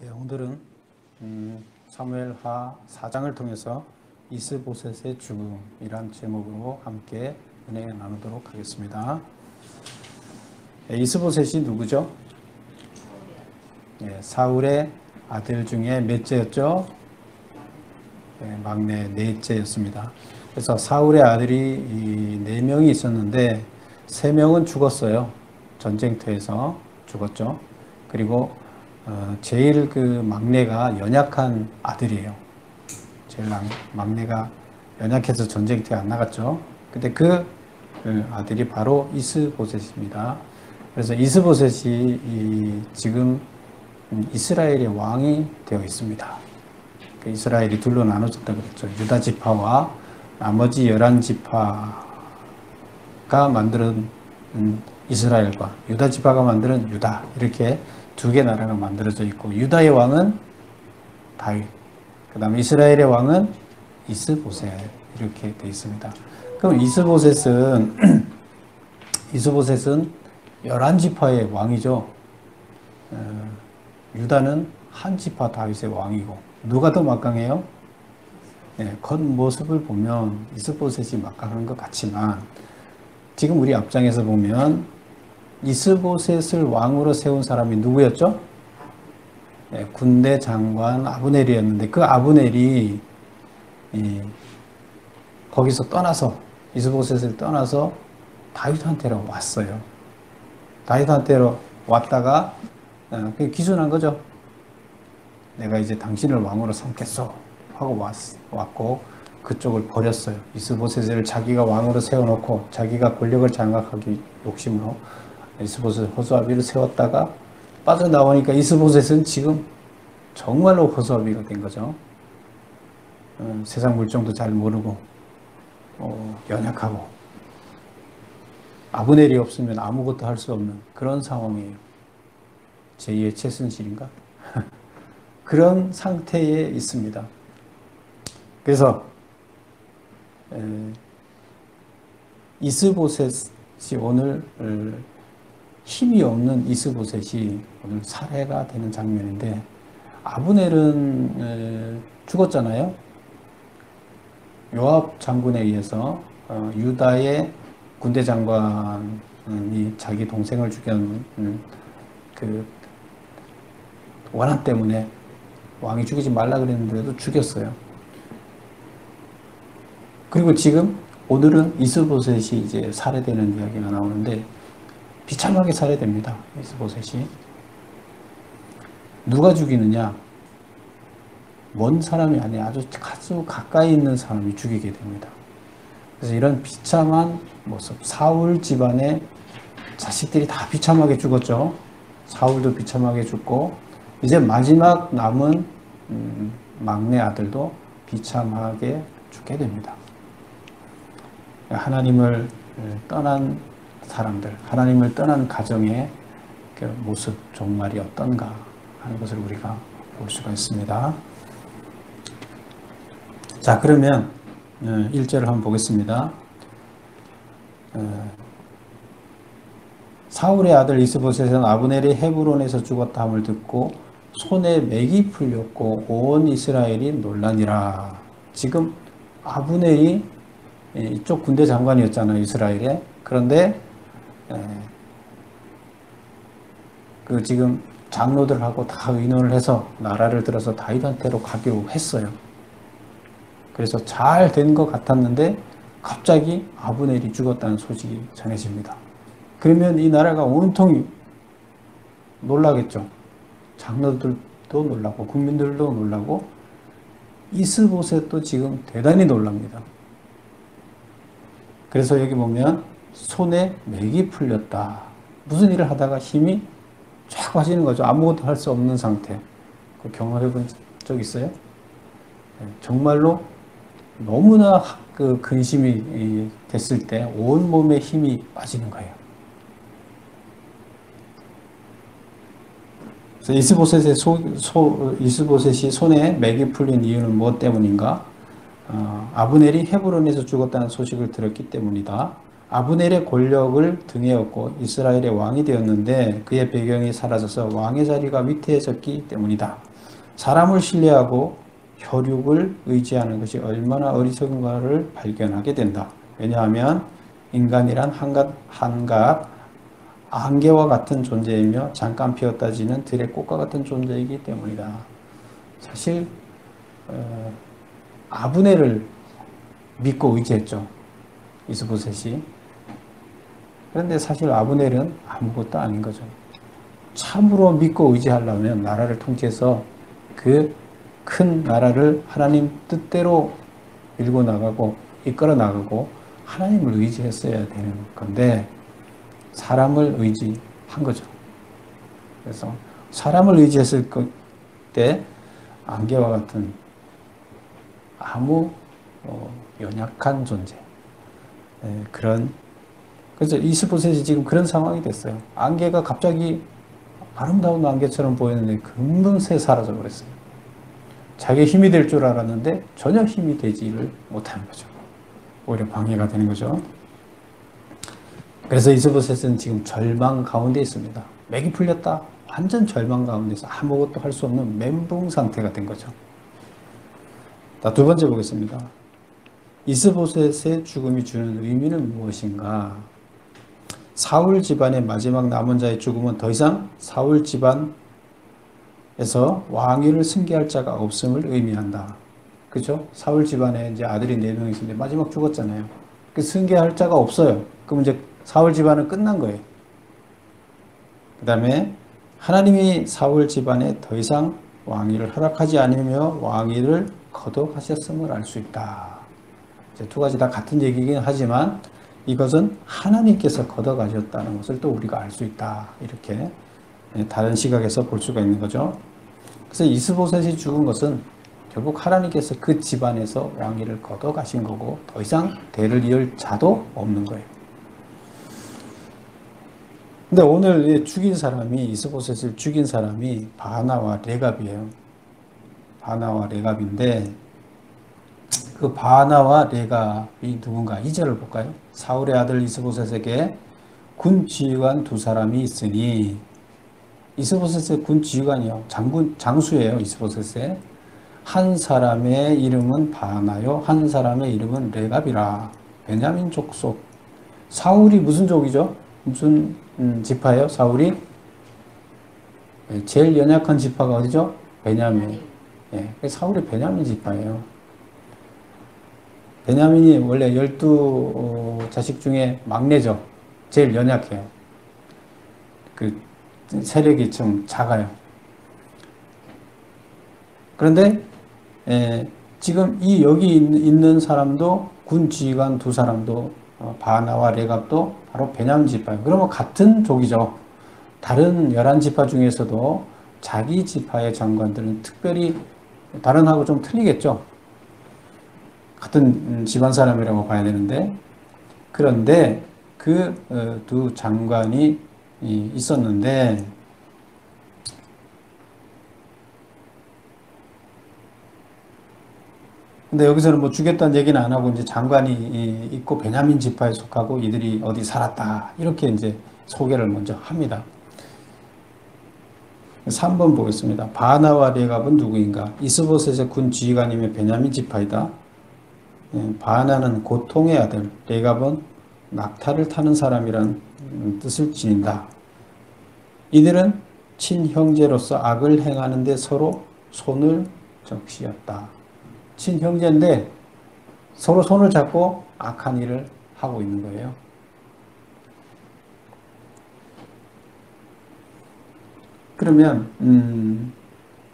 오늘은 사무엘하 4장을 통해서 이스보셋의 죽음이란 제목으로 함께 은혜 나누도록 하겠습니다. 이스보셋이 누구죠? 사울의 아들 중에 몇째였죠? 막내 넷째였습니다. 그래서 사울의 아들이 4명이 있었는데 3명은 죽었어요. 전쟁터에서 죽었죠. 그리고 제일 막내가 연약한 아들이에요. 제일 막내가 연약해서 전쟁터에 안 나갔죠. 근데 그 아들이 바로 이스보셋입니다. 그래서 이스보셋이 지금 이스라엘의 왕이 되어 있습니다. 이스라엘이 둘로 나눠졌다고 그랬죠. 유다 지파와 나머지 11지파가 만드는 이스라엘과 유다 지파가 만드는 유다, 이렇게 두 개 나라가 만들어져 있고, 유다의 왕은 다윗, 그 다음에 이스라엘의 왕은 이스보셋, 이렇게 되어 있습니다. 그럼 이스보셋은 11지파의 왕이죠. 유다는 한 지파 다윗의 왕이고, 누가 더 막강해요? 겉모습을 보면 이스보셋이 막강한 것 같지만, 지금 우리 앞장에서 보면 이스보셋을 왕으로 세운 사람이 누구였죠? 군대 장관 아브넬이었는데, 그 아브넬이 거기서 떠나서, 이스보셋을 떠나서 다윗한테로 왔어요. 다윗한테로 왔다가 기준한 거죠. 내가 이제 당신을 왕으로 삼겠어 하고 왔고, 그쪽을 버렸어요. 이스보셋을 자기가 왕으로 세워놓고 자기가 권력을 장악하기 욕심으로 이스보셋 호수아비를 세웠다가 빠져나오니까 이스보셋은 지금 정말로 호수아비가 된 거죠. 세상 물정도 잘 모르고 연약하고 아브넬이 없으면 아무것도 할 수 없는 그런 상황이에요. 제2의 최순실인가? 그런 상태에 있습니다. 그래서 이스보셋이 오늘 힘이 없는 이스보셋이 오늘 살해가 되는 장면인데, 아브넬은 죽었잖아요. 요압 장군에 의해서 유다의 군대 장관이 자기 동생을 죽인 그 원한 때문에 왕이 죽이지 말라 그랬는데도 죽였어요. 그리고 지금 오늘은 이스보셋이 이제 살해되는 이야기가 나오는데, 비참하게 살해됩니다. 이스보셋이. 누가 죽이느냐? 먼 사람이 아니라 아주 가까이 있는 사람이 죽이게 됩니다. 그래서 이런 비참한 모습, 사울 집안의 자식들이 다 비참하게 죽었죠. 사울도 비참하게 죽고, 이제 마지막 남은 막내 아들도 비참하게 죽게 됩니다. 하나님을 떠난 사람들, 하나님을 떠난 가정의 그 모습, 종말이 어떤가 하는 것을 우리가 볼 수가 있습니다. 자, 그러면 1절을 한번 보겠습니다. 사울의 아들 이스보셋은 아브넬이 헤브론에서 죽었다 함을 듣고 손에 맥이 풀렸고 온 이스라엘이 놀라니라. 지금 아브넬이 이쪽 군대 장관이었잖아요, 이스라엘에. 그런데 지금 장로들하고 다 의논을 해서 나라를 들어서 다윗한테로 가기로 했어요. 그래서 잘 된 것 같았는데 갑자기 아브넬이 죽었다는 소식이 전해집니다. 그러면 이 나라가 온통이 놀라겠죠. 장로들도 놀라고 국민들도 놀라고 이스보셋도 지금 대단히 놀랍니다. 그래서 여기 보면 손에 맥이 풀렸다. 무슨 일을 하다가 힘이 쫙 빠지는 거죠. 아무것도 할 수 없는 상태. 경험해 본 적 있어요? 정말로 너무나 근심이 됐을 때 온몸에 힘이 빠지는 거예요. 그래서 이스보셋이 손에 맥이 풀린 이유는 무엇 때문인가? 아브넬이 헤브론에서 죽었다는 소식을 들었기 때문이다. 아브넬의 권력을 등에 업고 이스라엘의 왕이 되었는데 그의 배경이 사라져서 왕의 자리가 위태해졌기 때문이다. 사람을 신뢰하고 혈육을 의지하는 것이 얼마나 어리석은가를 발견하게 된다. 왜냐하면 인간이란 한갓 안개와 같은 존재이며 잠깐 피었다 지는 들의 꽃과 같은 존재이기 때문이다. 사실 아브넬을 믿고 의지했죠. 이스보셋이. 그런데 사실 아브넬은 아무것도 아닌 거죠. 참으로 믿고 의지하려면 나라를 통치해서 그 큰 나라를 하나님 뜻대로 밀고 나가고 이끌어 나가고 하나님을 의지했어야 되는 건데 사람을 의지한 거죠. 그래서 사람을 의지했을 때 안개와 같은 아무 연약한 존재 그래서 이스보셋이 지금 그런 상황이 됐어요. 안개가 갑자기 아름다운 안개처럼 보였는데 금방새 사라져 버렸어요. 자기 힘이 될 줄 알았는데 전혀 힘이 되지를 못하는 거죠. 오히려 방해가 되는 거죠. 그래서 이스보셋은 지금 절망 가운데 있습니다. 맥이 풀렸다. 완전 절망 가운데서 아무것도 할 수 없는 멘붕 상태가 된 거죠. 자, 두 번째 보겠습니다. 이스보셋의 죽음이 주는 의미는 무엇인가? 사울 집안의 마지막 남은 자의 죽음은 더 이상 사울 집안에서 왕위를 승계할 자가 없음을 의미한다. 그죠? 사울 집안에 이제 아들이 4명 있었는데 마지막 죽었잖아요. 그 승계할 자가 없어요. 그럼 이제 사울 집안은 끝난 거예요. 그 다음에 하나님이 사울 집안에 더 이상 왕위를 허락하지 않으며 왕위를 거둬가셨음을 알 수 있다. 이제 두 가지 다 같은 얘기긴 하지만 이것은 하나님께서 걷어가셨다는 것을 또 우리가 알 수 있다. 이렇게 다른 시각에서 볼 수가 있는 거죠. 그래서 이스보셋이 죽은 것은 결국 하나님께서 그 집안에서 왕위를 걷어가신 거고 더 이상 대를 이을 자도 없는 거예요. 근데 오늘 죽인 사람이 이스보셋을 죽인 사람이 바나와 레갑이에요. 바나와 레갑인데 그 바나와 레갑이 누군가 2절을 볼까요? 사울의 아들 이스보셋에게 군 지휘관 2사람이 있으니 이스보셋의 군 지휘관이요. 장수예요. 이스보셋의 한 사람의 이름은 바나요. 한 사람의 이름은 레갑이라. 베냐민 족속. 사울이 무슨 족이죠? 무슨 지파예요? 사울이 제일 연약한 지파가 어디죠? 베냐민. 사울이 베냐민 지파예요. 베냐민이 원래 12자식 중에 막내죠. 제일 연약해요. 그 세력이 좀 작아요. 그런데 지금 여기 있는 사람도 군 지휘관 2사람도 바나와 레갑도 바로 베냐민 지파예요. 그러면 같은 족이죠. 다른 11지파 중에서도 자기 지파의 장관들은 특별히 다른하고 좀 틀리겠죠. 같은 집안 사람이라고 봐야 되는데 그런데 그 두 장관이 있었는데 근데 여기서는 뭐 죽였다는 얘기는 안 하고 이제 장관이 있고 베냐민 지파에 속하고 이들이 어디 살았다 이렇게 이제 소개를 먼저 합니다. 3번 보겠습니다. 바나와 레갑은 누구인가? 이스보셋의 군 지휘관이며 베냐민 지파이다. 바나는 고통의 아들, 레갑은 낙타를 타는 사람이란 뜻을 지닌다. 이들은 친형제로서 악을 행하는 데 서로 손을 적시었다. 친형제인데 서로 손을 잡고 악한 일을 하고 있는 거예요. 그러면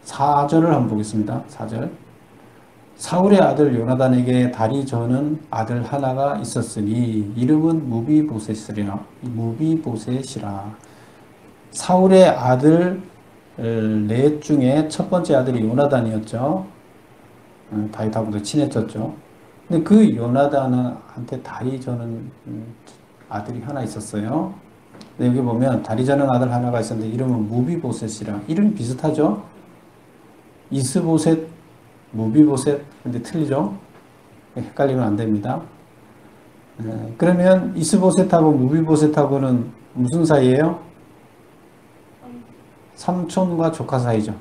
4절을 한번 보겠습니다. 4절. 사울의 아들 요나단에게 다리 저는 아들 하나가 있었으니 이름은 무비보셋이라. 사울의 아들 넷 중에 첫 번째 아들이 요나단이었죠. 다윗하고도 친해졌죠. 근데 그 요나단한테 다리 저는 아들이 하나 있었어요. 근데 여기 보면 다리 저는 아들 하나가 있었는데 이름은 무비보셋이라. 이름이 비슷하죠. 이스보셋 무비보셋 근데 틀리죠? 헷갈리면 안 됩니다. 그러면 이스보셋하고 무비보셋하고는 무슨 사이예요? 삼촌과 조카 사이죠.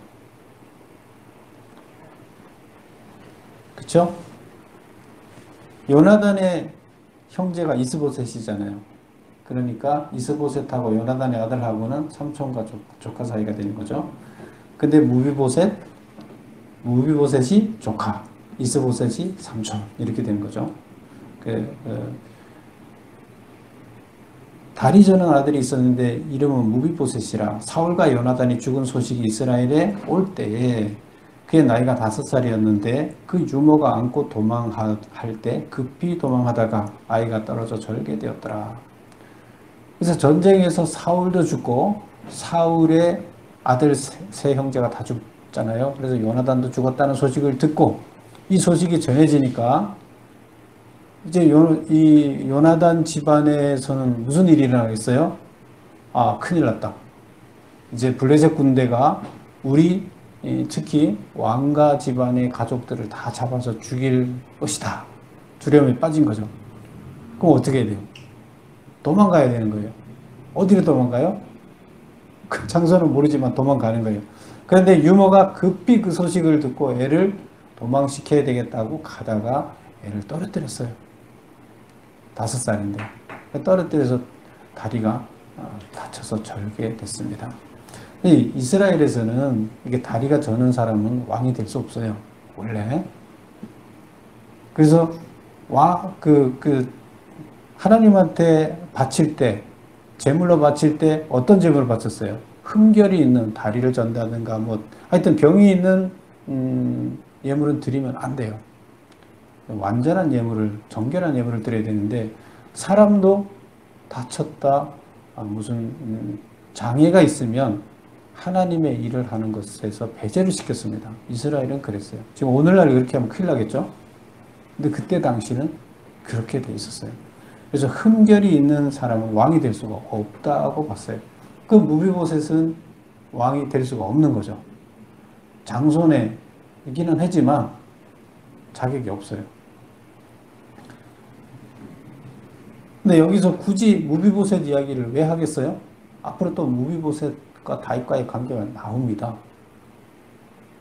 그쵸? 요나단의 형제가 이스보셋이잖아요. 그러니까 이스보셋하고 요나단의 아들하고는 삼촌과 조카 사이가 되는 거죠. 근데 무비보셋이 조카, 이스보셋이 삼촌 이렇게 되는 거죠. 다리 저는 아들이 있었는데 이름은 무비보셋이라 사울과 요나단이 죽은 소식이 이스라엘에 올 때에 그의 나이가 5살이었는데 그 유모가 안고 도망할 때 급히 도망하다가 아이가 떨어져 절개되었더라. 그래서 전쟁에서 사울도 죽고 사울의 아들 세 형제가 다 죽잖아요. 그래서 요나단도 죽었다는 소식을 듣고 이 소식이 전해지니까 이제 이 요나단 집안에서는 무슨 일이 일어나겠어요? 아, 큰일 났다. 이제 블레셋 군대가 우리 특히 왕가 집안의 가족들을 다 잡아서 죽일 것이다. 두려움에 빠진 거죠. 그럼 어떻게 해야 돼요? 도망가야 되는 거예요. 어디로 도망가요? 그 장소는 모르지만 도망가는 거예요. 그런데 유모가 급히 그 소식을 듣고 애를 도망시켜야 되겠다고 가다가 애를 떨어뜨렸어요. 5살인데 떨어뜨려서 다리가 다쳐서 절개됐습니다. 이스라엘에서는 이게 다리가 저는 사람은 왕이 될 수 없어요. 원래. 그래서 하나님한테 바칠 때, 제물로 바칠 때 어떤 제물을 바쳤어요? 흠결이 있는 다리를 전다든가 하여튼 병이 있는 예물은 드리면 안 돼요. 완전한 예물을, 정결한 예물을 드려야 되는데 사람도 다쳤다, 무슨 장애가 있으면 하나님의 일을 하는 것에서 배제를 시켰습니다. 이스라엘은 그랬어요. 지금 오늘날 그렇게 하면 큰일 나겠죠? 근데 그때 당시는 그렇게 돼 있었어요. 그래서 흠결이 있는 사람은 왕이 될 수가 없다고 봤어요. 그 무비보셋은 왕이 될 수가 없는 거죠. 장손이기는 하지만 자격이 없어요. 근데 여기서 굳이 무비보셋 이야기를 왜 하겠어요? 앞으로 또 무비보셋과 다윗과의 관계가 나옵니다.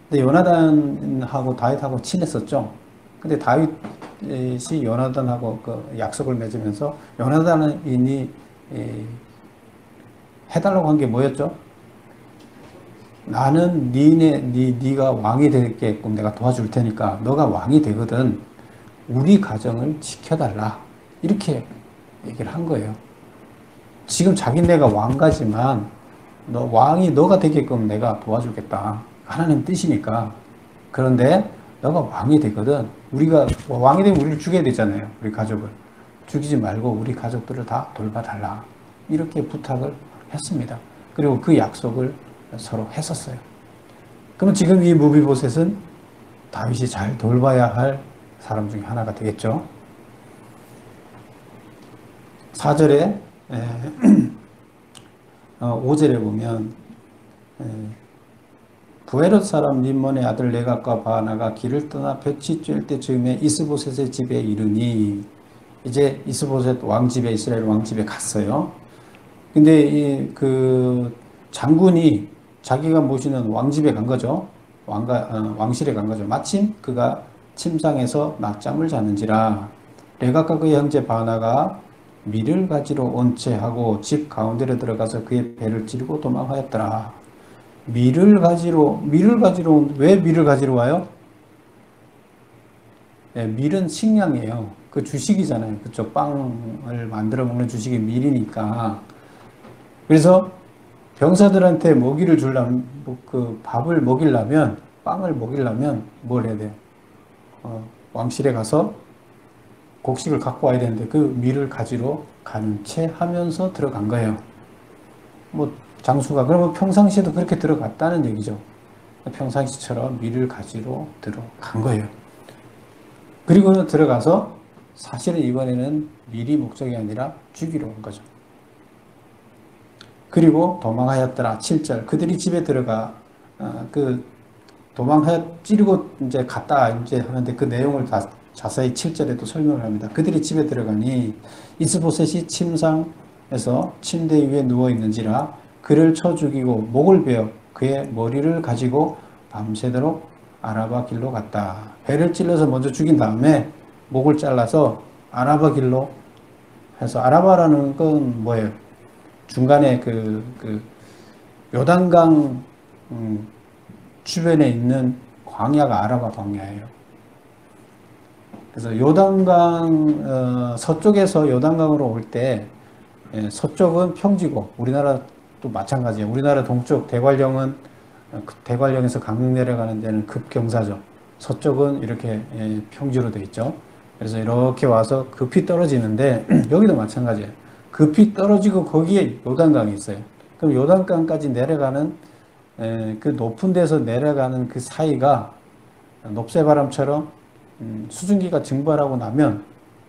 근데 요나단하고 다윗하고 친했었죠. 근데 다윗이 요나단하고 그 약속을 맺으면서 요나단은 이미 해달라고 한 게 뭐였죠? 나는 네가 왕이 되게끔 내가 도와줄 테니까 너가 왕이 되거든 우리 가정을 지켜달라 이렇게 얘기를 한 거예요. 지금 자기네가 왕가지만 왕이 너가 되게끔 내가 도와주겠다. 하나님 뜻이니까. 그런데 너가 왕이 되거든 우리가 왕이 되면 우리를 죽여야 되잖아요. 우리 가족을. 죽이지 말고 우리 가족들을 다 돌봐달라. 이렇게 부탁을 했습니다. 그리고 그 약속을 서로 했었어요. 그럼 지금 이 무비보셋은 다윗이 잘 돌봐야 할 사람 중에 하나가 되겠죠. 4절에 5절에 보면 부에롯 사람 림몬의 아들 레갑과 바하나가 길을 떠나 볕이 쬐을 때쯤에 이스보셋의 집에 이르니 이제 이스보셋 왕집에 이스라엘 왕집에 갔어요. 근데 그 장군이 자기가 모시는 왕집에 간 거죠. 왕실에 간 거죠. 마침 그가 침상에서 낮잠을 자는지라 레갑과 그의 형제 바하나가 밀을 가지러 온 채 하고 집 가운데로 들어가서 그의 배를 찌르고 도망하였더라. 왜 밀을 가지러 와요? 네, 밀은 식량이에요. 그 주식이잖아요. 그쪽 빵을 만들어 먹는 주식이 밀이니까. 그래서 병사들한테 먹이를 주려면, 밥을 먹이려면, 빵을 먹이려면 뭘 해야 돼요? 왕실에 가서 곡식을 갖고 와야 되는데 그 밀을 가지러 가는 채 하면서 들어간 거예요. 장수가 그러면 평상시에도 그렇게 들어갔다는 얘기죠. 평상시처럼 밀을 가지러 들어간 거예요. 그리고 들어가서 사실은 이번에는 밀이 목적이 아니라 죽이러 온 거죠. 그리고 도망하였더라. 7절 그들이 집에 들어가 찌르고 이제 갔다 이제 하는데 그 내용을 다 자세히 7절에도 설명을 합니다. 그들이 집에 들어가니 이스보셋이 침상에서 침대 위에 누워 있는지라 그를 쳐 죽이고 목을 베어 그의 머리를 가지고 밤새도록 아라바 길로 갔다. 배를 찔러서 먼저 죽인 다음에 목을 잘라서 아라바 길로 해서, 아라바라는 건 뭐예요? 중간에 요단강 주변에 있는 광야가 아라바 광야예요. 그래서 요단강 서쪽에서 요단강으로 올 때 서쪽은 평지고, 우리나라도 마찬가지예요. 우리나라 동쪽 대관령에서 강릉 내려가는 데는 급경사죠. 서쪽은 이렇게 평지로 되어 있죠. 그래서 이렇게 와서 급히 떨어지는데 여기도 마찬가지예요. 급히 떨어지고 거기에 요단강이 있어요. 그럼 요단강까지 내려가는 그 높은 데서 내려가는 그 사이가 높새바람처럼 수증기가 증발하고 나면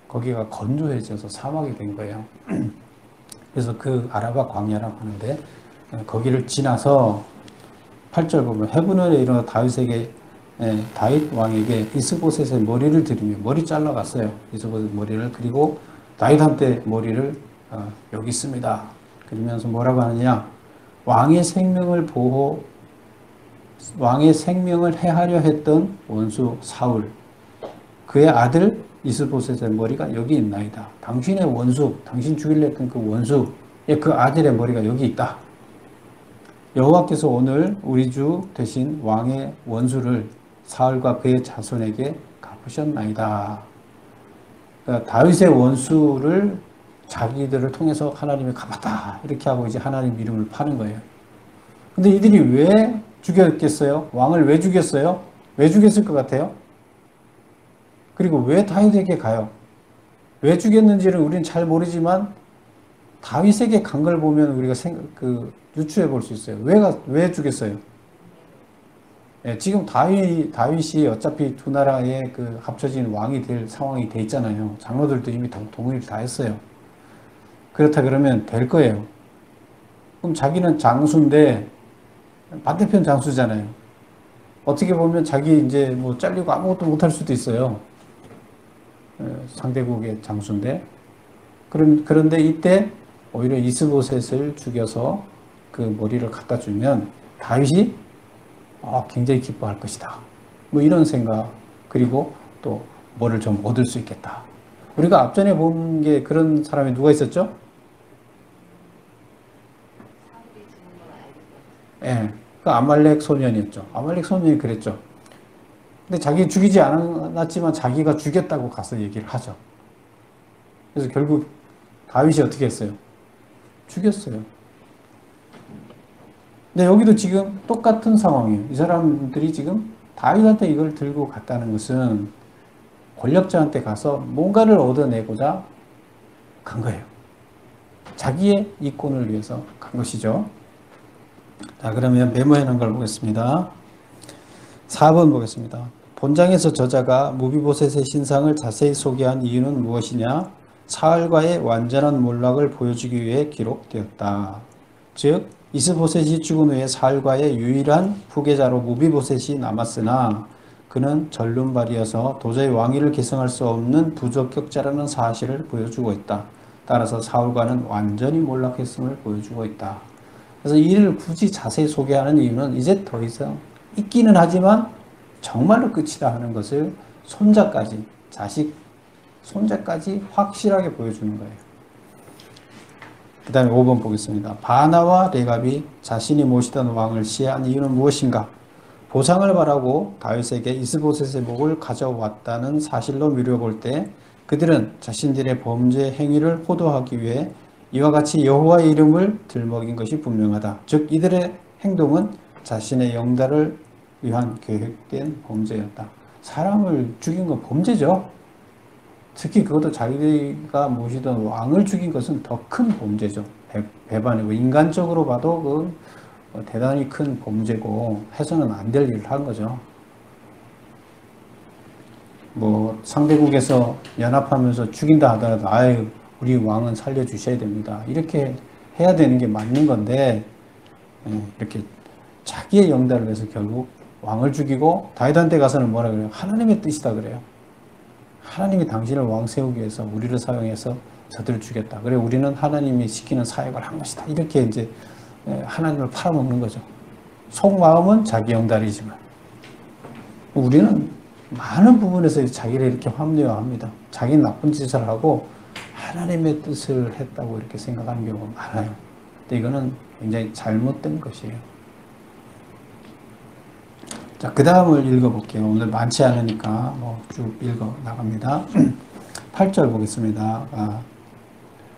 거기가 건조해져서 사막이 된 거예요. 그래서 그 아라바 광야라고 하는데, 거기를 지나서 8절 보면 해분을에 일어나 다윗 왕에게 이스보셋의 머리를 들이며 머리 잘라갔어요. 이스보셋 머리를. 그리고 다윗한테 머리를 여기 있습니다. 그러면서 뭐라고 하느냐, 왕의 생명을 해하려 했던 원수 사울, 그의 아들 이스보셋의 머리가 여기 있나이다. 당신의 원수, 당신 죽이려 했던 그 원수의 그 아들의 머리가 여기 있다. 여호와께서 오늘 우리 주 대신 왕의 원수를 사울과 그의 자손에게 갚으셨나이다. 그러니까 다윗의 원수를 자기들을 통해서 하나님이 갚았다, 이렇게 하고 이제 하나님 이름을 파는 거예요. 근데 이들이 왜 죽였겠어요? 왕을 왜 죽였어요? 왜 죽였을 것 같아요? 그리고 왜 다윗에게 가요? 왜 죽였는지는 우리는 잘 모르지만 다윗에게 간 걸 보면 우리가 유추해 볼 수 있어요. 왜 죽였어요? 지금 다윗이 어차피 두 나라의 합쳐진 왕이 될 상황이 돼 있잖아요. 장로들도 이미 동의를 다 했어요. 그렇다 그러면 될 거예요. 그럼 자기는 장수인데 반대편 장수잖아요. 어떻게 보면 자기 이제 뭐 잘리고 아무것도 못할 수도 있어요. 상대국의 장수인데. 그런데 이때 오히려 이스보셋을 죽여서 그 머리를 갖다 주면 다윗이 굉장히 기뻐할 것이다. 뭐 이런 생각, 그리고 또 뭐를 좀 얻을 수 있겠다. 우리가 앞전에 본 게 그런 사람이 누가 있었죠? 그 아말렉 소년이었죠. 아말렉 소년이 그랬죠. 근데 자기 죽이지 않았지만 자기가 죽였다고 가서 얘기를 하죠. 그래서 결국 다윗이 어떻게 했어요? 죽였어요. 근데 여기도 지금 똑같은 상황이에요. 이 사람들이 지금 다윗한테 이걸 들고 갔다는 것은 권력자한테 가서 뭔가를 얻어내고자 간 거예요. 자기의 이권을 위해서 간 것이죠. 자, 그러면 메모해 놓은 걸 보겠습니다. 4번 보겠습니다. 본장에서 저자가 무비보셋의 신상을 자세히 소개한 이유는 무엇이냐? 사울과의 완전한 몰락을 보여주기 위해 기록되었다. 즉 이스보셋이 죽은 후에 사울과의 유일한 후계자로 무비보셋이 남았으나 그는 절름발이어서 도저히 왕위를 계승할 수 없는 부적격자라는 사실을 보여주고 있다. 따라서 사울과는 완전히 몰락했음을 보여주고 있다. 그래서 이를 굳이 자세히 소개하는 이유는 이제 더 이상 있기는 하지만 정말로 끝이다 하는 것을 자식 손자까지 확실하게 보여주는 거예요. 그 다음에 5번 보겠습니다. 바나와 레갑이 자신이 모시던 왕을 시해한 이유는 무엇인가? 보상을 바라고 다윗에게 이스보셋의 목을 가져왔다는 사실로 미루어볼 때 그들은 자신들의 범죄 행위를 호도하기 위해 이와 같이 여호와의 이름을 들먹인 것이 분명하다. 즉 이들의 행동은 자신의 영달을 위한 계획된 범죄였다. 사람을 죽인 건 범죄죠. 특히 그것도 자기가 모시던 왕을 죽인 것은 더 큰 범죄죠. 배반이고 인간적으로 봐도 대단히 큰 범죄고 해서는 안 될 일을 한 거죠. 뭐 상대국에서 연합하면서 죽인다 하더라도 아유 우리 왕은 살려주셔야 됩니다. 이렇게 해야 되는 게 맞는 건데 이렇게 자기의 영달을 위해서 결국 왕을 죽이고 다윗한테 가서는 뭐라 그래요? 하나님의 뜻이다 그래요. 하나님이 당신을 왕 세우기 위해서 우리를 사용해서 저들을 죽였다. 그래 우리는 하나님이 시키는 사역을 한 것이다. 이렇게 이제 하나님을 팔아먹는 거죠. 속마음은 자기 영달이지만 우리는 많은 부분에서 자기를 이렇게 합리화합니다. 자기는 나쁜 짓을 하고 하나님의 뜻을 했다고 이렇게 생각하는 경우가 많아요. 근데 이거는 굉장히 잘못된 것이에요. 자, 그 다음을 읽어볼게요. 오늘 많지 않으니까 쭉 읽어 나갑니다. 8절 보겠습니다.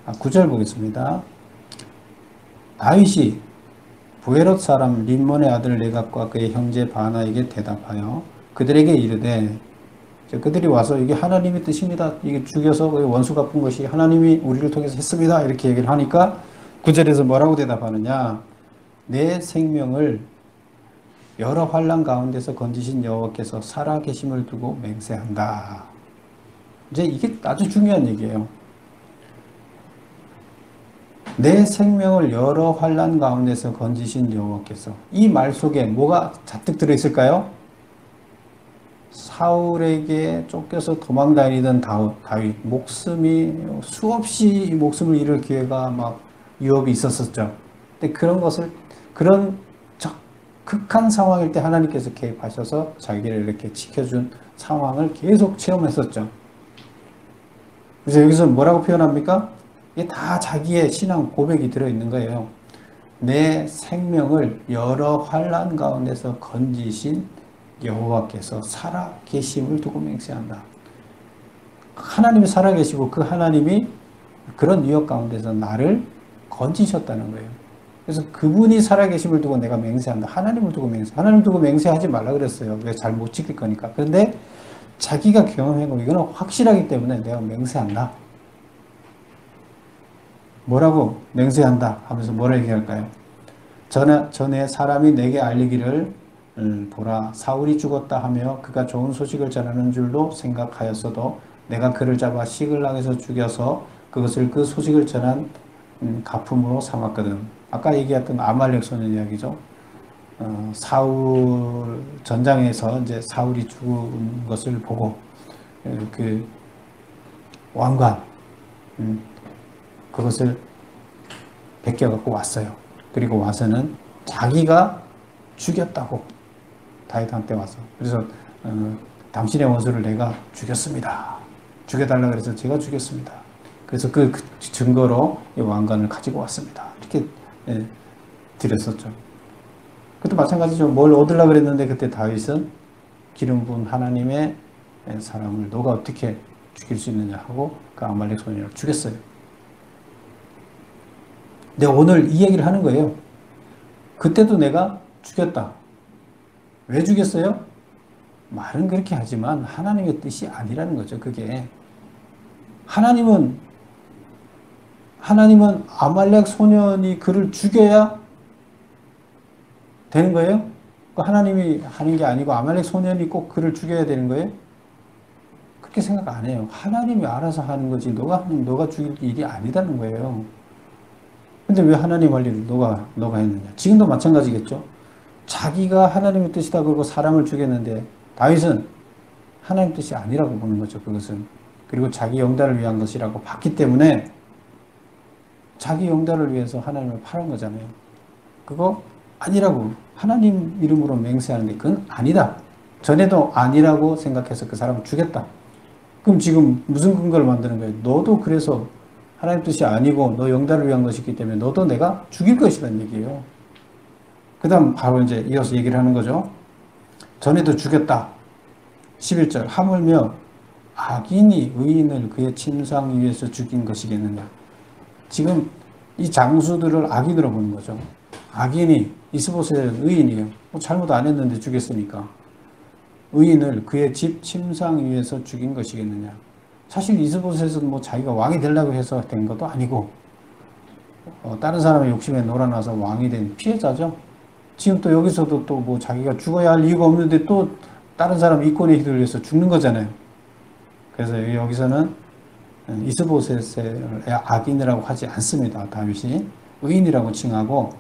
9절 보겠습니다. 다윗이 부에롯 사람 림몬의 아들 레갑과 그의 형제 바나에게 대답하여 그들에게 이르되, 그들이 와서 이게 하나님의 뜻입니다. 이게 죽여서 원수 갚은 것이 하나님이 우리를 통해서 했습니다. 이렇게 얘기를 하니까 9절에서 뭐라고 대답하느냐? 내 생명을 여러 환난 가운데서 건지신 여호와께서 살아계심을 두고 맹세한다. 이제 이게 아주 중요한 얘기예요. 내 생명을 여러 환난 가운데서 건지신 여호와께서, 이 말 속에 뭐가 잔뜩 들어있을까요? 사울에게 쫓겨서 도망다니던 다윗, 목숨이 수없이 목숨을 잃을 기회가 막 유업이 있었었죠. 근데 그런 극한 상황일 때 하나님께서 개입하셔서 자기를 이렇게 지켜준 상황을 계속 체험했었죠. 그래서 여기서 뭐라고 표현합니까? 이게 다 자기의 신앙 고백이 들어있는 거예요. 내 생명을 여러 환난 가운데서 건지신 여호와께서 살아계심을 두고 맹세한다. 하나님이 살아계시고 그 하나님이 그런 위협 가운데서 나를 건지셨다는 거예요. 그래서 그분이 살아계심을 두고 내가 맹세한다. 하나님을 두고 하나님을 두고 맹세하지 말라 그랬어요. 왜? 잘 못 지킬 거니까. 그런데 자기가 경험하고 이거는 확실하기 때문에 내가 맹세한다. 뭐라고 맹세한다 하면서 뭐라 얘기할까요? 전에 사람이 내게 알리기를 보라, 사울이 죽었다 하며 그가 좋은 소식을 전하는 줄로 생각하였어도 내가 그를 잡아 시글락에서 죽여서 그것을 그 소식을 전한 가품으로 삼았거든. 아까 얘기했던 아말렉 소년 이야기죠. 사울 전장에서 이제 사울이 죽은 것을 보고 그 왕관 그것을 베껴갖고 왔어요. 그리고 와서는 자기가 죽였다고 다윗한테 와서, 그래서 당신의 원수를 내가 죽였습니다. 죽여달라 그래서 제가 죽였습니다. 그래서 그 증거로 이 왕관을 가지고 왔습니다. 이렇게 드렸었죠. 그것도 마찬가지죠. 뭘 얻으려고 그랬는데 그때 다윗은 기름 부은 하나님의 사람을 너가 어떻게 죽일 수 있느냐 하고 그 아말렉 소년을 죽였어요. 내가 오늘 이 얘기를 하는 거예요. 그때도 내가 죽였다. 왜 죽였어요? 말은 그렇게 하지만 하나님의 뜻이 아니라는 거죠. 그게 하나님은 아말렉 소년이 그를 죽여야 되는 거예요? 하나님이 하는 게 아니고 아말렉 소년이 꼭 그를 죽여야 되는 거예요? 그렇게 생각 안 해요. 하나님이 알아서 하는 거지 너가 죽일 일이 아니다는 거예요. 근데 왜 하나님 할 일을 너가 했느냐? 지금도 마찬가지겠죠. 자기가 하나님의 뜻이다 그러고 사람을 죽였는데 다윗은 하나님 뜻이 아니라고 보는 거죠. 그것은. 그리고 자기 영달을 위한 것이라고 봤기 때문에 자기 영달을 위해서 하나님을 팔은 거잖아요. 그거 아니라고 하나님 이름으로 맹세하는데 그건 아니다. 전에도 아니라고 생각해서 그 사람을 죽였다. 그럼 지금 무슨 근거를 만드는 거예요? 너도 그래서 하나님 뜻이 아니고 너 영달을 위한 것이기 때문에 너도 내가 죽일 것이라는 얘기예요. 그 다음 바로 이제 이어서 얘기를 하는 거죠. 전에도 죽였다. 11절 하물며 악인이 의인을 그의 침상 위에서 죽인 것이겠느냐. 지금 이 장수들을 악인으로 보는 거죠. 악인이 이스보셋은 의인이에요. 잘못 안 했는데 죽였으니까. 의인을 그의 집 침상 위에서 죽인 것이겠느냐. 사실 이스보셋은 자기가 왕이 되려고 해서 된 것도 아니고 다른 사람의 욕심에 놀아나서 왕이 된 피해자죠. 지금 또 여기서도 또 자기가 죽어야 할 이유가 없는데 또 다른 사람 이권에 휘둘려서 죽는 거잖아요. 그래서 여기서는 이스보셋을 악인이라고 하지 않습니다. 다윗이 의인이라고 칭하고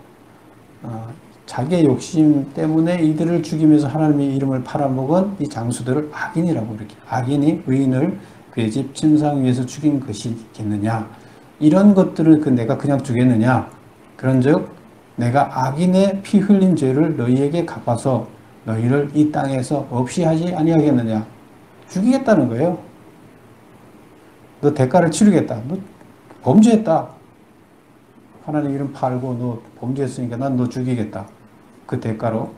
자기의 욕심 때문에 이들을 죽이면서 하나님의 이름을 팔아먹은 이 장수들을 악인이라고 이렇게 악인이 의인을 그의 집 침상 위에서 죽인 것이겠느냐. 이런 것들을 내가 그냥 주겠느냐. 그런즉 내가 악인의 피 흘린 죄를 너희에게 갚아서 너희를 이 땅에서 없이 하지 아니하겠느냐. 죽이겠다는 거예요. 너 대가를 치르겠다. 너 범죄했다. 하나님 이름 팔고 너 범죄했으니까 난 너 죽이겠다. 그 대가로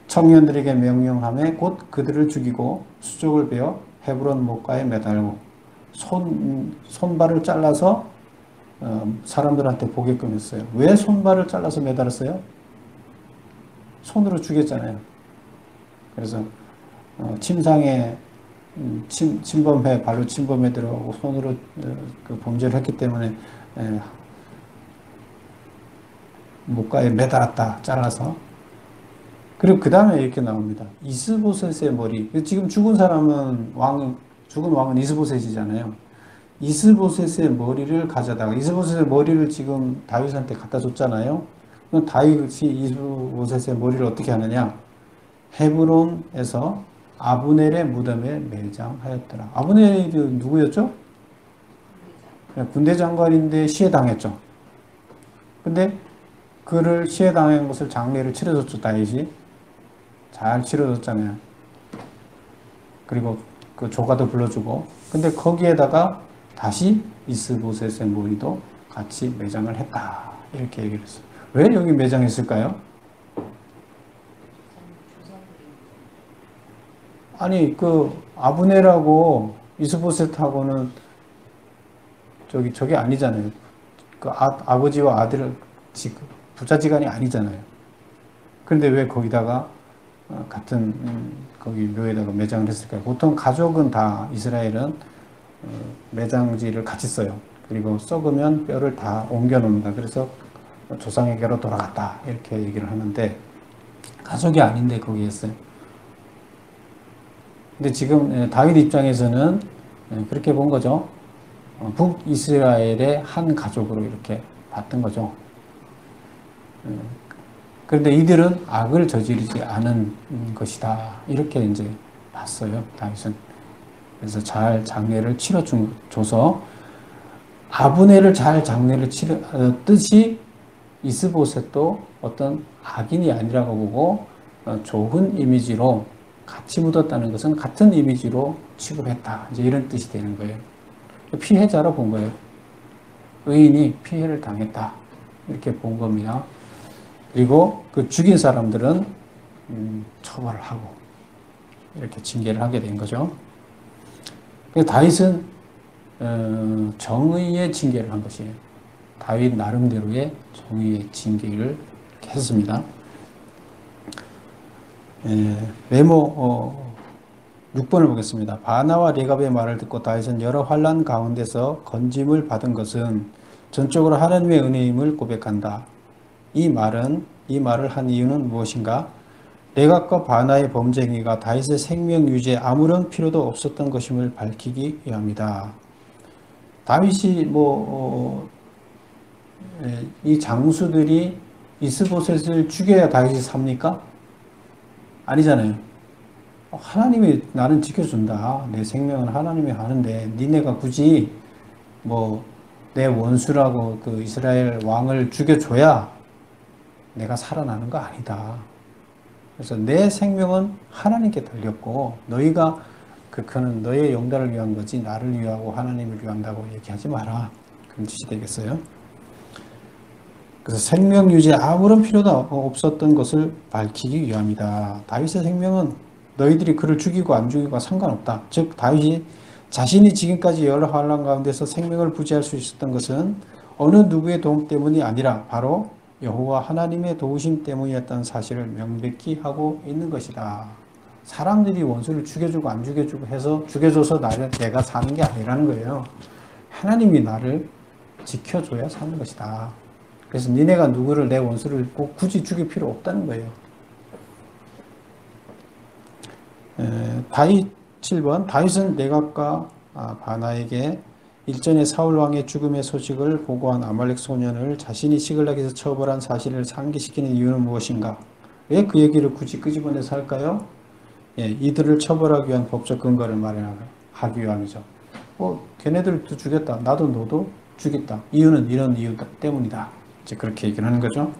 청년들에게 명령하며 곧 그들을 죽이고 수족을 베어 헤브론 목가에 매달고 손발을 잘라서 사람들한테 보게끔 했어요. 왜 손발을 잘라서 매달았어요? 손으로 죽였잖아요. 그래서 침상에 침범해 발로 침범해 들어가고 손으로 그 범죄를 했기 때문에 목가에 매달았다. 잘라서. 그리고 그 다음에 이렇게 나옵니다. 이스보셋의 머리. 지금 죽은 왕은 이스보셋이잖아요. 이스보셋의 머리를 가져다가, 이스보셋의 머리를 지금 다윗한테 갖다 줬잖아요. 그럼 다윗이 이스보셋의 머리를 어떻게 하느냐? 헤브론에서 아브넬의 무덤에 매장하였더라. 아브넬이 누구였죠? 군대 장관인데 시해당했죠. 근데 그를 시해당한 것을 장례를 치러줬죠, 다윗이. 잘 치러줬잖아요. 그리고 그 조가도 불러주고. 근데 거기에다가 다시 이스보셋의 머리도 같이 매장을 했다. 이렇게 얘기를 했어요. 왜 여기 매장했을까요? 아니, 그 아브넬하고 이스보셋하고는 저기 아니잖아요. 그 아버지와 아들 부자지간이 아니잖아요. 그런데 왜 거기다가 같은 거기 묘에다가 매장을 했을까요? 보통 가족은 다 이스라엘은 매장지를 같이 써요. 그리고 썩으면 뼈를 다 옮겨 놓는다. 그래서 조상에게로 돌아갔다. 이렇게 얘기를 하는데 가족이 아닌데 거기 했어요. 근데 지금 다윗 입장에서는 그렇게 본 거죠. 북이스라엘의 한 가족으로 이렇게 봤던 거죠. 그런데 이들은 악을 저지르지 않은 것이다. 이렇게 이제 봤어요, 다윗은. 그래서 잘 장례를 치러줘서 아브넬을 잘 장례를 치렀듯이 이스보셋도 어떤 악인이 아니라고 보고 좋은 이미지로 같이 묻었다는 것은 같은 이미지로 취급했다. 이제 이런 뜻이 되는 거예요. 피해자로 본 거예요. 의인이 피해를 당했다. 이렇게 본 겁니다. 그리고 그 죽인 사람들은 처벌을 하고 이렇게 징계를 하게 된 거죠. 다윗은 정의의 징계를 한 것이에요. 다윗 나름대로의 정의의 징계를 했습니다. 메모 6번을 보겠습니다. 바나와 레갑의 말을 듣고 다윗은 여러 환난 가운데서 건짐을 받은 것은 전적으로 하나님의 은혜임을 고백한다. 이 말을 한 이유는 무엇인가? 레갑과 바나의 범죄 행위가 다윗의 생명 유지에 아무런 필요도 없었던 것임을 밝히기 위함이다. 다윗이 이 장수들이 이스보셋을 죽여야 다윗이 삽니까? 아니잖아요. 하나님이 나는 지켜준다. 내 생명은 하나님이 하는데 니네가 굳이 내 원수라고 그 이스라엘 왕을 죽여줘야 내가 살아나는 거 아니다. 그래서 내 생명은 하나님께 달렸고 너희가 그는 너의 영달을 위한 거지 나를 위하고 하나님을 위한다고 얘기하지 마라. 그런 뜻이 되겠어요. 그래서 생명 유지에 아무런 필요도 없었던 것을 밝히기 위함이다. 다윗의 생명은 너희들이 그를 죽이고 안 죽이고 상관없다. 즉 다윗이 자신이 지금까지 여러 환난 가운데서 생명을 부지할 수 있었던 것은 어느 누구의 도움 때문이 아니라 바로 여호와 하나님의 도우심 때문이었다는 사실을 명백히 하고 있는 것이다. 사람들이 원수를 죽여주고 안 죽여주고 해서 죽여줘서 내가 사는 게 아니라는 거예요. 하나님이 나를 지켜줘야 사는 것이다. 그래서 니네가 누구를 내 원수를 꼭 굳이 죽일 필요 없다는 거예요. 7번 다윗은 레갑과 바나에게 일전에 사울 왕의 죽음의 소식을 보고한 아말렉 소년을 자신이 시글락에서 처벌한 사실을 상기시키는 이유는 무엇인가? 왜 그 얘기를 굳이 끄집어내서 할까요? 이들을 처벌하기 위한 법적 근거를 마련하기 위함이죠. 걔네들도 죽였다. 나도 너도 죽였다. 이유는 이런 이유 때문이다. 이제 그렇게 얘기를 하는 거죠.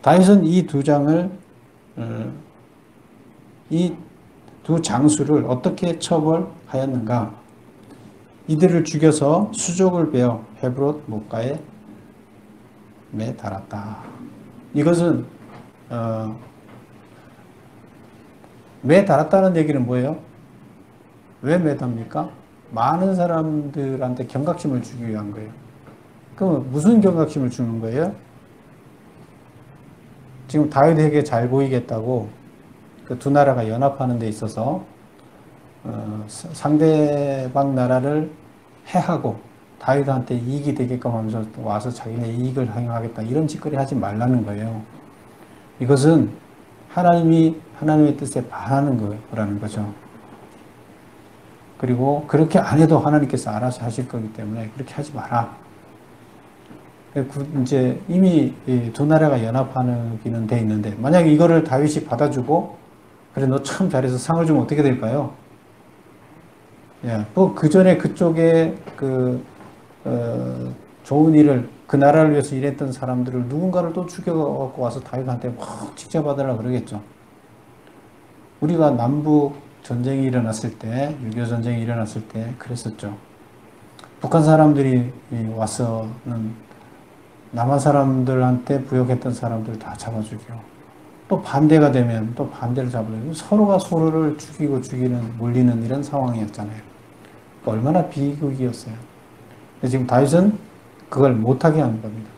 다윗은 이 두 장을, 이 두 장수를 어떻게 처벌하였는가? 이들을 죽여서 수족을 베어 헤브론 목가에 매달았다. 이것은 매달았다는 얘기는 뭐예요? 왜 매답니까? 많은 사람들한테 경각심을 주기 위한 거예요. 그럼 무슨 경각심을 주는 거예요? 지금 다윗에게 잘 보이겠다고 그 두 나라가 연합하는 데 있어서 상대방 나라를 해하고 다윗한테 이익이 되게끔 하면서 와서 자기네 이익을 행하겠다 이런 짓거리 하지 말라는 거예요. 이것은 하나님의 뜻에 반하는 거라는 거죠. 그리고 그렇게 안 해도 하나님께서 알아서 하실 거기 때문에 그렇게 하지 마라. 이제 이미 두 나라가 연합하기는 돼 있는데 만약에 이거를 다윗이 받아주고 그래 너 참 잘해서 상을 주면 어떻게 될까요? 예, 그 전에 그쪽에 좋은 일을 그 나라를 위해서 일했던 사람들을 누군가를 또 죽여갖고 와서 다윗한테 막 직접 받으라 그러겠죠. 우리가 남북 전쟁이 일어났을 때, 6.25 전쟁이 일어났을 때 그랬었죠. 북한 사람들이 와서는 남한 사람들한테 부역했던 사람들 다 잡아 죽여. 또 반대가 되면 또 반대를 잡아주고 서로가 서로를 죽이는, 물리는 이런 상황이었잖아요. 얼마나 비극이었어요. 근데 지금 다윗은 그걸 못하게 하는 겁니다.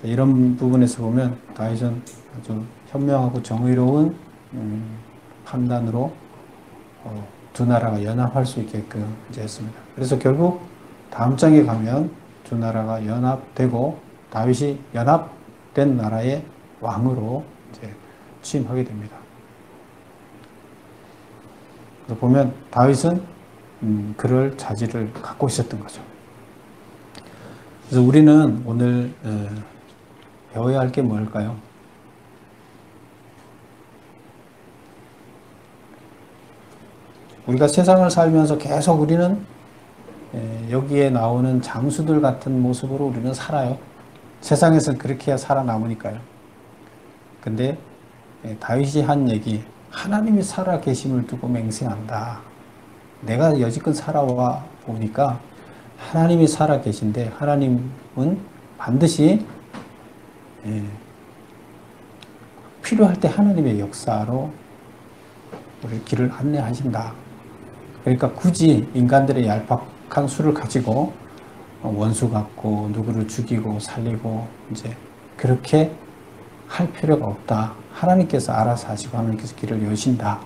이런 부분에서 보면 다윗은 아주 현명하고 정의로운 판단으로 두 나라가 연합할 수 있게끔 이제 했습니다. 그래서 결국 다음 장에 가면 두 나라가 연합되고 다윗이 연합된 나라의 왕으로 이제 취임하게 됩니다. 그래서 보면 다윗은 그럴 자질을 갖고 있었던 거죠. 그래서 우리는 오늘 배워야 할 게 뭘까요? 우리가 세상을 살면서 계속 우리는 여기에 나오는 장수들 같은 모습으로 우리는 살아요. 세상에서는 그렇게 해야 살아남으니까요. 근데 다윗이 한 얘기, 하나님이 살아 계심을 두고 맹세한다. 내가 여지껏 살아와 보니까 하나님이 살아 계신데 하나님은 반드시 필요할 때 하나님의 역사로 우리 길을 안내하신다. 그러니까 굳이 인간들의 얄팍한 수를 가지고 원수 갖고 누구를 죽이고 살리고 이제 그렇게 할 필요가 없다. 하나님께서 알아서 하시고 하나님께서 길을 여신다.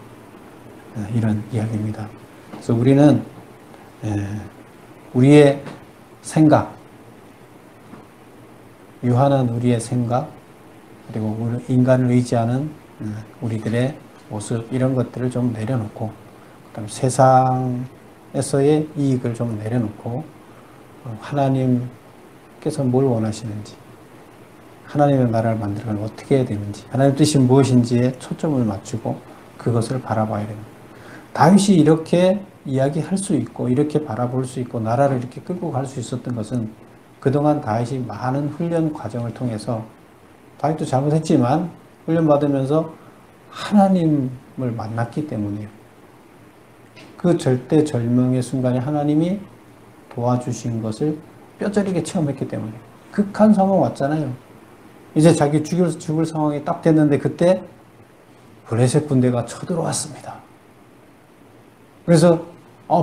이런 이야기입니다. 그래서 우리는 우리의 생각, 유한한 우리의 생각, 그리고 인간을 의지하는 우리들의 모습 이런 것들을 좀 내려놓고 그다음에 세상에서의 이익을 좀 내려놓고 하나님께서 뭘 원하시는지 하나님의 나라를 만들면 어떻게 해야 되는지 하나님의 뜻이 무엇인지에 초점을 맞추고 그것을 바라봐야 됩니다. 다윗이 이렇게 이야기할 수 있고 이렇게 바라볼 수 있고 나라를 이렇게 끌고 갈 수 있었던 것은 그동안 다윗이 많은 훈련 과정을 통해서 다윗도 잘못했지만 훈련받으면서 하나님을 만났기 때문이에요. 그 절대절명의 순간에 하나님이 도와주신 것을 뼈저리게 체험했기 때문에 극한 상황 왔잖아요. 이제 자기 죽을 상황이 딱 됐는데 그때 블레셋 군대가 쳐들어왔습니다. 그래서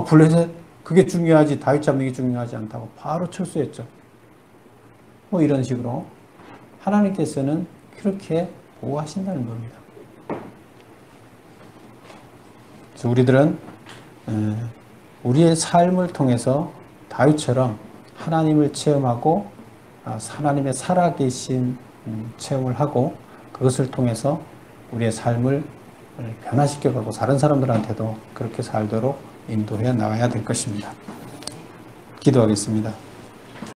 블레셋 그게 중요하지 다윗 잡는 게 중요하지 않다고 바로 철수했죠. 뭐 이런 식으로 하나님께서는 그렇게 보호하신다는 겁니다. 그래서 우리들은 우리의 삶을 통해서 다윗처럼 하나님을 체험하고 하나님의 살아계신 체험을 하고 그것을 통해서 우리의 삶을 변화시켜가고 다른 사람들한테도 그렇게 살도록 인도해 나가야 될 것입니다. 기도하겠습니다.